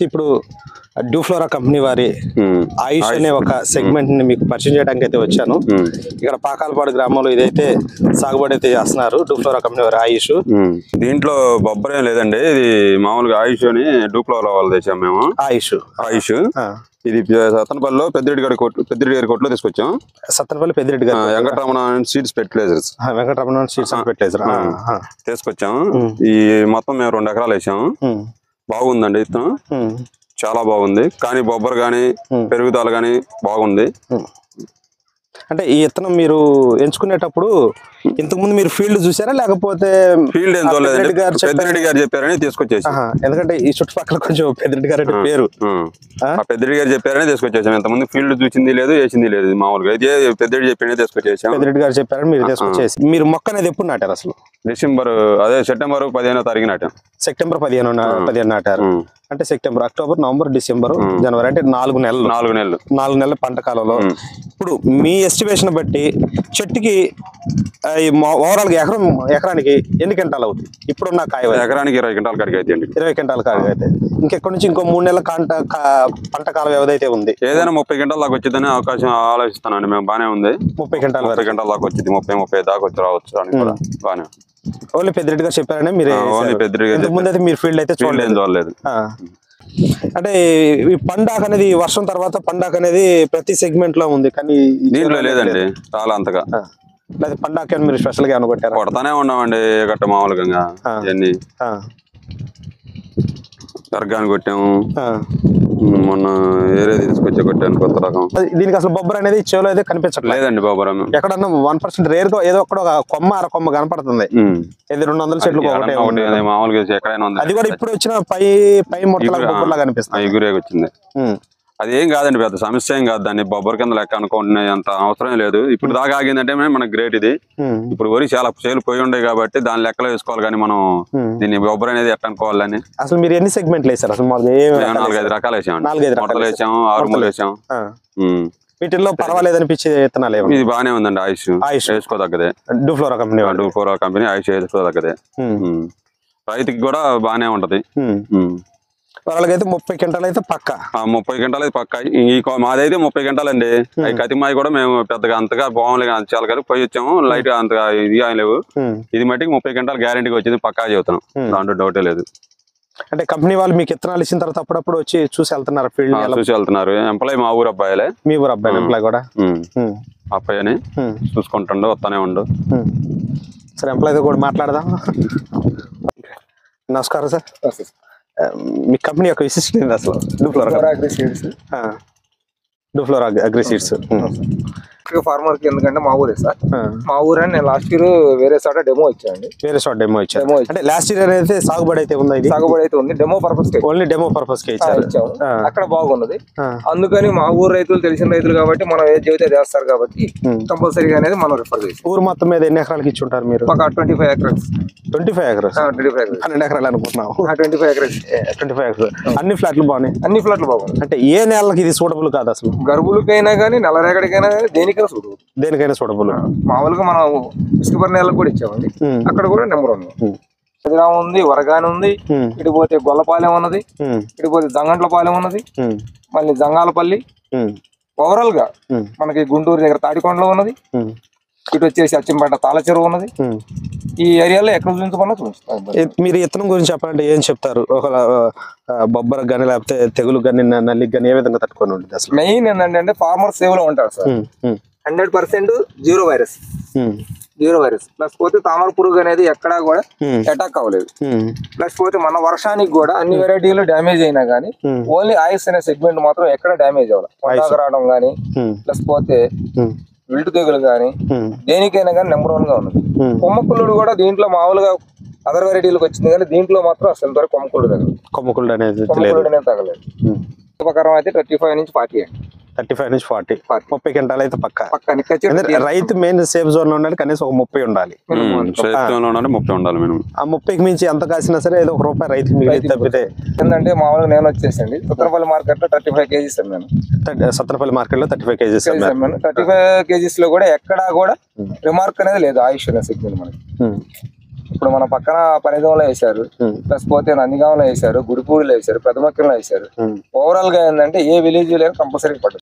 అయితే ఇప్పుడు డ్యూఫ్లోరా కంపెనీ వారి ఆయుష్ అనే ఒక సెగ్మెంట్ ని మీకు పరిచయం చేయడానికి అయితే వచ్చాను. ఇక్కడ పాకాలపాడు గ్రామంలో ఇదైతే సాగుబడి అయితే చేస్తున్నారు డ్యూఫ్లోరా కంపెనీ వారి ఆయుష్. దీంట్లో బొబ్బర్ ఏం లేదండి, ఇది మామూలుగా ఆయుష్ అని డ్యూఫ్లోరా వాళ్ళు తెచ్చాం మేము. ఆయుష్ ఇది సత్తనపల్లిలో పెద్దిరెడ్డి గారి కొట్లో తీసుకొచ్చాం. సత్తనపల్లి పెద్దిరెడ్డి గారు వెంకటరమణ సీడ్స్ ఫెర్టిలైజర్స్ తీసుకొచ్చాం. ఈ మొత్తం మేము 2 ఎకరాలు వేసాము. బాగుందండి, ఇత్తనం చాలా బాగుంది. కానీ బొబ్బర్ గానీ పెరుగుదల గానీ బాగుంది. అంటే ఈ విత్తనం మీరు ఎంచుకునేటప్పుడు ఇంతకు ముందు మీరు ఫీల్డ్ చూసారా లేకపోతే ఫీల్డ్ ఏం చూడలేదండి, పెద్దిరెడ్డి గారు చెప్పారని తీసుకొచ్చేసి. ఎందుకంటే ఈ చుట్టుపక్కల కొంచెం పెద్దిరెడ్డి గారు అంటే పేరు, పెద్దిరెడ్డి గారు చెప్పారని తీసుకొచ్చేసాం. ఇంతకుముందు ఫీల్డ్ చూసింది లేదు, వేసింది లేదు. మామూలుగా అయితే పెద్దిరెడ్డి చెప్పిన తీసుకొచ్చేసాం. పెద్దిరెడ్డి గారు చెప్పారని మీరు తీసుకొచ్చేసి. మీరు మొక్క అనేది ఎప్పుడు నాటారు అసలు? సెప్టెంబర్ 15వ తారీఖు నాటాం. సెప్టెంబర్ 15 నాటారు. అంటే సెప్టెంబర్, అక్టోబర్, నవంబర్, డిసెంబర్, జనవరి అంటే 4 నెలలు పంట కాలంలో. ఇప్పుడు మీ ఎస్టిమేషన్ బట్టి చెట్టుకి ఓవరాల్ గా ఎకరానికి ఎన్ని క్వింటాలు అవుతుంది ఇప్పుడున్న కాయ? ఎకరానికి 20 క్వింటాల కాడికి అయితే 20 క్వింటాల కాడికి అయితే ఇంకెక్కడి నుంచి ఇంకో 3 నెలల పంట కాలం వ్యవధి అయితే ఉంది. ఏదైనా 30 క్వింటాల దాకా వచ్చిందని అవకాశం ఆలోచిస్తానండి మేము. బానే ఉంది. 30 క్వింటాల దాకా వచ్చింది. 30 దాకా వచ్చి రావచ్చు అని కూడా బానే. ఓన్లీ పెద్దిరెడ్డి గారు చెప్పారనే మీరు ముందు అయితే మీరు ఫీల్డ్ అయితే చూడలేదు. అంటే ఈ పండాక్ అనేది వర్షం తర్వాత పండాక్ అనేది ప్రతి సెగ్మెంట్ లో ఉంది, కానీ దీంట్లో లేదండి. చాలా అంతగా పండాక్ మీరు స్పెషల్ గా అనుకుంటారు? కొడతానే ఉన్నామండి గట్ట మామూలుగా. ఇవన్నీ దర్గాని కొట్టాము, మొన్న ఏరే తీసుకొచ్చి కొట్టాను కొత్త రకం. దీనికి అసలు బొబ్బర్ అనేది చెవులో అయితే కనిపించట్లేదు. లేదండి బొబ్బర్ ఎక్కడన్నా 1% రేర్ గా ఏదో ఒక్కడ అర కొమ్మ కనపడుతుంది. ఇది 200 చెట్లు మామూలుగా ఎక్కడైనా ఉంది. అది కూడా ఇప్పుడు వచ్చిన పై మొట్టలా కనిపిస్తుంది. ఎగురేకి వచ్చింది. అది ఏం కాదండి, పెద్ద సమస్య ఏం కాదు. దాన్ని బొబ్బర్ కింద లెక్క అనుకుంటున్నాయి అంత అవసరం లేదు. ఇప్పుడు దాకా ఆగిందంటే మనకు గ్రేట్. ఇది ఇప్పుడు వరి చాలా చేలు పోయి ఉండే కాబట్టి దాని లెక్కలో వేసుకోవాలి. కానీ మనం దీన్ని బొబ్బర్ అనేది ఎట్లా అనుకోవాలని. అసలు మీరు ఎన్ని సెగ్మెంట్లు వేసారు? అసలు 4-5 రకాలు వేసాము. 4 వేసాము, 6 వేసాము. వీటిల్లో పర్వాలేదు అనిపించే విత్తనాలు ఇది బాగానే ఉందండి. ఆయుష్ వేసుకోదగ్గదే. డ్యూఫ్లోరా కంపెనీ ఆయుష్ వేసుకోదగ్గదే. రైతుకి కూడా బాగానే ఉంటది. వాళ్ళకైతే 30 క్వింటాలు అయితే పక్క. 30 క్వింటాలు అయితే పక్క. మాదైతే 30 క్వింటాలు అండి. అవి కతిమాయి కూడా మేము పెద్దగా అంతగా బాగుండలేదు. చాలా కలిపి పోయి వచ్చాము. లైట్ గా అంతగా ఇది లేవు. ఇది మట్టికి 30 క్వింటాలు గ్యారెంటీగా వచ్చింది, పక్కా చెబుతున్నాం. దాంట్లో డౌటే లేదు. అంటే కంపెనీ వాళ్ళు మీకు విత్తనాలు ఇచ్చిన తర్వాత అప్పుడప్పుడు వచ్చి చూసి వెళ్తున్నారు? ఫీల్డ్ చూసి వెళ్తున్నారు. ఎంప్లాయ్ మా ఊరు అబ్బాయిలే. మీ ఊరు అబ్బాయి ఎంప్లాయ్ కూడా? అబ్బాయి అని చూసుకుంటుండు, వస్తానే ఉండు. సరే, ఎంప్లాయ్తో కూడా మాట్లాడదాం. నమస్కారం సార్. మీ కంపెనీ యొక్క విశిష్టత ఏంటి అసలు? డ్యూఫ్లోరా అగ్రి సీడ్స్ ఫార్మర్ కి ఎందుకంటే మా ఊరే సార్. మా ఊరే. నేను లాస్ట్ ఇయర్ వేరే చోట డెమో ఇచ్చాండి. వేరే చోట డెమో ఇచ్చాను. అంటే లాస్ట్ ఇయర్ అయితే సాగుబడి అయితే ఉంది. సాగుబడి అయితే ఉంది. Demo purpose only demo purpose కి ఇచ్చాము. అక్కడ బాగున్నది. అందుకని మా ఊరు రైతులు తెలిసిన రైతులు కాబట్టి మనం ఏది చెబితే చేస్తారు కాబట్టి కంపల్సరీగా అనేది మనం రిఫర్ చేసి. ఊరు మొత్తం మీద ఎన్ని ఎకరాలకి ఇచ్చి ఉంటారు మీరు? ఒక 25 ఎకరాలు. 12 ఎకరాలు అనుకుంటున్నాము. 25 ఎకరాలు. అన్ని ఫ్లాట్లు బాగున్నాయి. అన్ని ఫ్లాట్లు బాగున్నాయి. అంటే ఏ నెలకి ఇది సూటబుల్ కాదు అసలు? గర్భులకైనా కానీ నల్లరేగడికైనా కానీ దేనికైనా సూటబుల్. మామూలుగా మనం ఇసుక నెలకు కూడా ఇచ్చామండి. అక్కడ కూడా నెంబర్ 1 ఉంది. వరగాని ఉంది. ఇటు పోతే గొల్లపాలెం ఉన్నది. ఇటు పోతే జంగంట్లపాలెం ఉన్నది. మళ్ళీ జంగాలపల్లి. ఓవరాల్ గా మనకి గుంటూరు దగ్గర తాడికొండలో ఉన్నది. ఇటు వచ్చేసి అచ్చంపేట తాళ చెరువు ఉన్నది. ఈ ఏరియాలో ఎక్కడ చూపించమన్నా చూపిస్తాం. మీరు ఇత్తనం గురించి చెప్పాలంటే ఏం చెప్తారు? ఒక బొబ్బరకు కానీ లేకపోతే తెగులు కానీ నల్లికి కానీ ఏ విధంగా తట్టుకొని ఉంటుంది అసలు? మెయిన్ ఏంటంటే ఫార్మర్ సేవ్ లో ఉంటారు సార్. 100% zero virus. ప్లస్ పోతే తామర పురుగు అనేది ఎక్కడా కూడా అటాక్ అవ్వలేదు. ప్లస్ పోతే మన వర్షానికి కూడా అన్ని వెరైటీలు డ్యామేజ్ అయినా గానీ ఓన్లీ ఆయిల్స్ అనే సెగ్మెంట్ మాత్రం ఎక్కడ డ్యామేజ్ అవ్వాలి. రావడం గానీ ప్లస్ పోతే విల్టు తెగులు గానీ దేనికైనా కానీ నెంబర్ 1 గా ఉన్నది. కొమ్మకుళ్ళుడు కూడా దీంట్లో మామూలుగా అదర్ వెరైటీలకు వచ్చింది కానీ దీంట్లో మాత్రం అసలు ఎంతవరకు కొమ్మకుళ్ళుడు అనేది తగలేదు. ఉపకరం అయితే 35 నుంచి 40 అండి. 35 నుంచి 40. 30 క్వింటాలు అయితే పక్క. రైతు మెయిన్ సేఫ్ జోన్ లో ఉండాలి. కనీసం ఒక 30 ఉండాలి. 30 ఉండాలి. ఆ 30కి మించి ఎంత కాసినా సరే ఏదో ₹1 రైతు మిగిలి తప్పితే. ఏంటంటే మామూలుగా నేను వచ్చేసండి సత్తనపల్లి మార్కెట్ లో 35 కేజీస్ అమ్మాను. సత్తనపల్లి మార్కెట్ లో 35 కేజీస్ 35 కేజీస్ లో కూడా ఎక్కడా కూడా రిమార్క్ అనేది లేదు ఆయుష్ అనే సెగ్మెంట్ మనకి. ఇప్పుడు మన పక్కన పరిధంలో వేశారు, ప్లస్ పోతే నందిగాంలో వేశారు, గుడిపూడిలో వేశారు, పెద్దమక్కంలో వేశారు. ఓవరాల్ గా ఏంటంటే ఏ విలేజ్ లేని కంపల్సరీ పడుతుంది.